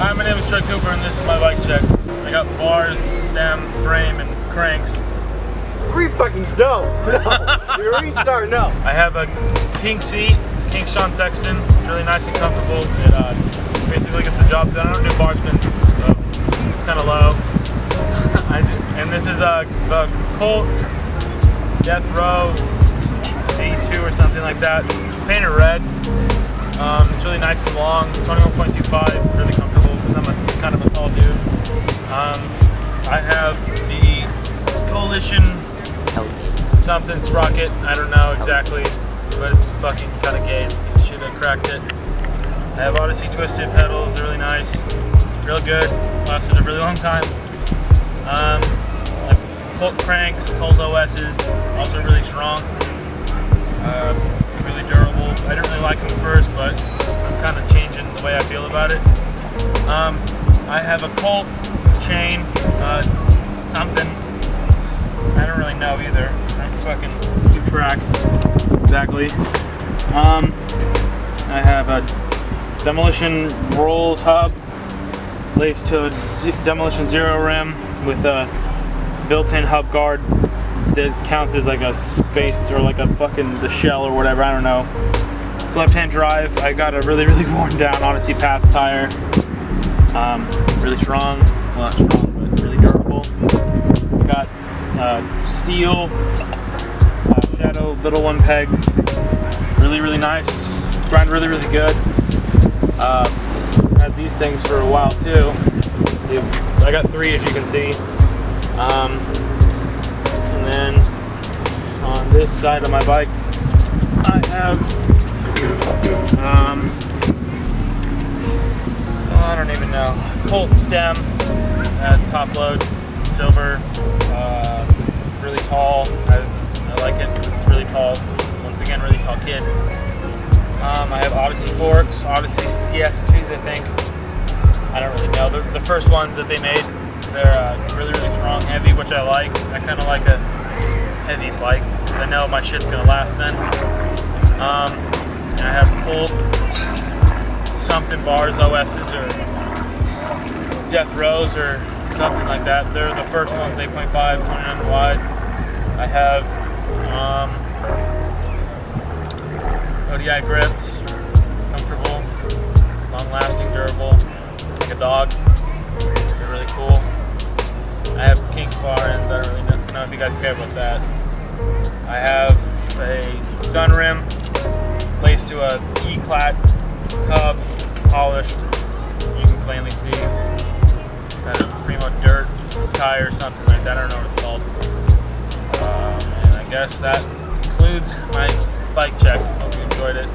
Hi, my name is Troy Cooper and this is my bike check. I got bars, stem, frame, and cranks. Fucking no. We restart, no. I have a kink seat, kink Sean Sexton. It's really nice and comfortable. It basically gets the job done. I don't do bar spin, so it's kind of low. And this is the Colt Death Row C2 or something like that. It's painted red. It's really nice and long, 21.25, really comfortable because I'm a kind of a tall dude. I have the Coalition something sprocket, I don't know exactly, but it's fucking kind of gay. You should have cracked it. I have Odyssey twisted pedals, they're really nice, real good, lasted a really long time. I have Colt cranks, Colt OS's, also really strong. Really durable. I didn't really like them at first, but I'm kind of changing the way I feel about it. I have a Colt chain, something. I don't really know either. I don't fucking keep track exactly. I have a Demolition Rolls hub laced to a Demolition Zero rim with a built-in hub guard that counts as like a space or like a fucking the shell or whatever, I don't know. It's left-hand drive. I got a really worn down Odyssey Path tire. Really strong, well not strong, but really durable. I got steel, Shadow little one pegs. Really nice. Grind really good. Had these things for a while too. I got 3 as you can see. And then on this side of my bike, I have, I don't even know, Colt stem at top load, silver, really tall. I like it because it's really tall. Once again, really tall kid. I have Odyssey forks, Odyssey CS2s, I think. I don't really know. The first ones that they made. They're really strong, heavy, which I like. I kind of like a heavy bike because I know my shit's gonna last then. And I have Colt something bars, OS's or Death Rows or something like that. They're the first ones, 8.5, 29 wide. I have ODI grips, comfortable, long-lasting, durable, like a dog. They're really cool. I have kink bar ends, I don't really know if you guys care about that. I have a sun rim laced to a E-clat hub, polished, you can plainly see. Got a Primo Dirt tire or something like that, I don't know what it's called. And I guess that concludes my bike check. Hope you enjoyed it.